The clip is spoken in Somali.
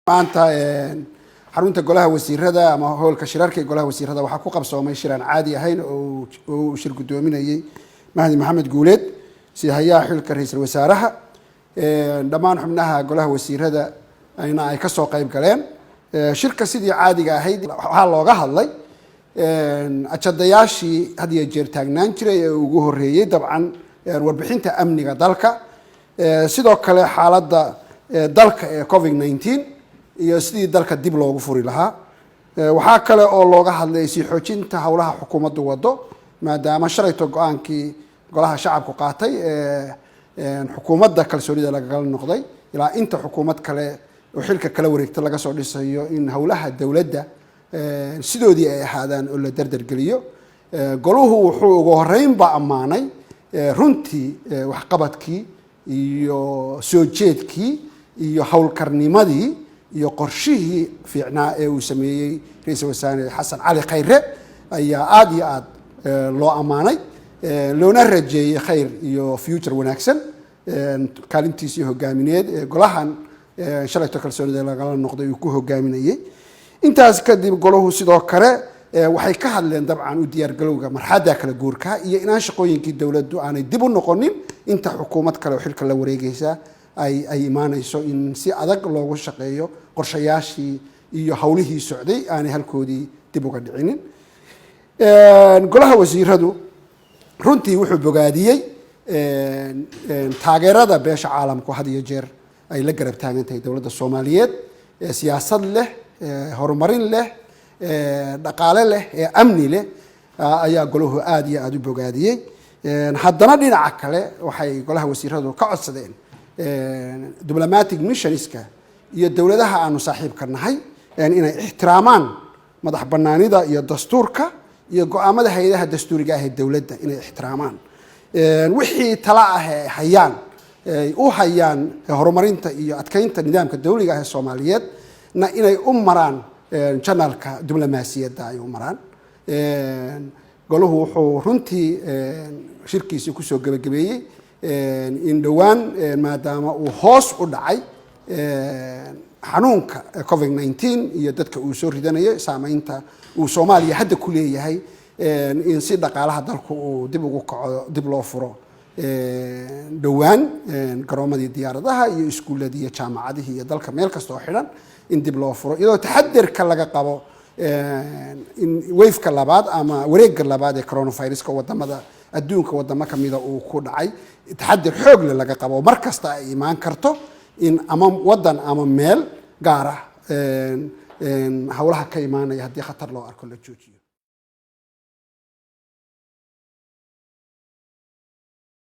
maanta xarunta golaha wasiirada ama howlka shirarka golaha wasiirada waxa ku qabsoomay shiraan caadi ahayn oo shir gudoominayay Mahdi Maxamed Guuleed si hayaa xilka ra'iisul wasaaraha dhamaan xubnaha golaha wasiirada ayna ay ka soo qayb galeen shirka sidii caadiga ahayd waxa looga hadlay ajadayaashii hadiya jeer taagnaan jiray ee ugu horeeyay dabcan warbixinta amniga dalka sidoo kale xaaladda dalka ee COVID-19 iyo sidii dalka dib loogu furi lahaa waxa kale oo looga hadlay si xoojinta hawlaha xukuumaddu wado maadaama shalayto go'aankii golaha shacabku qaatay xukuumadda kalsoonida laga noqday ilaa inta xukuumad kale oo xilka kala wareegta laga soo dhisayo in hawlaha dawladda sidoodii ay ahaadaan oo la dardar geliyo goluhu wuxuu ugu horeynba amaanay runtii waxqabadkii iyo soo jeedkii iyo hawlkarnimadii iyo qorshihii fiicnaa ee uu sameeyay ra'iisul wasaare Xasan Cali Khayre ayaa aad iyo aad loo amaanay loona rajeeyay khayr iyo future wanaagsan kaalintiisii hogaamineed ee golahan shalayto kalsoonida laga noqday uu ku hogaaminayay intaas kadib golahu sidoo kale waxay ka hadleen dabcan u diyaar galowga marxadda kala guurka iyo inaan shaqooyinkii dawladdu aanay dib u noqonin inta xukuumad kale oo xilka la wareegaysa ay imaanayso in si adag loogu shaqeeyo qorshayaashii iyo hawlihii socday aanay halkoodii dib uga dhicinin golaha wasiiradu runtii wuxuu bogaadiyay taageerada beesha caalamku had iyo jeer ay la garab taagan tahay dawladda Soomaaliyeed siyaasad leh horumarin leh dhaqaale leh amni leh ayaa golahu aad iyo aad u bogaadiyay haddana dhinaca kale waxay golaha wasiiradu ka codsadeen diplomatic missionska iyo dawladaha aanu saaxiibka nahay inay ixtiraamaan madax banaanida iyo dastuurka iyo go'aamada hay'adaha dastuuriga ah ee dawladda inay ixtiraamaan wixii tala ah hayaan u hayaan horumarinta iyo adkeynta nidaamka dawliga ah ee Soomaaliyeed na inay u maraan channelka diblomaasiyadda ay u maraan golahu wuxuu runtii shirkiisa ku soo gabagabeeyay in dhawaan maadaama uu hoos u dhacay xanuunka COVID-19 iyo dadka uu soo ridanayo saameynta uu Soomaaliya hadda ku leeyahay in si dhaqaalaha dalku uu dib ugu kaco dib loo furo dhawaan garoomadii diyaaradaha iyo iskuuladii iyo jaamacadihii iyo dalka meel kasta oo xiran in dib loo furo iyadoo taxadirka laga qabo in wave-ka labaad ama wareegga labaad ee coronavirus-ka wadamada adduunka wadamo kamida uu ku dhacay taxadir xoog leh laga qabo mar kasta ay imaan karto in ama wadan ama meel gaar ah hawlaha ka imaanaya haddii khatar loo arko la joojiyo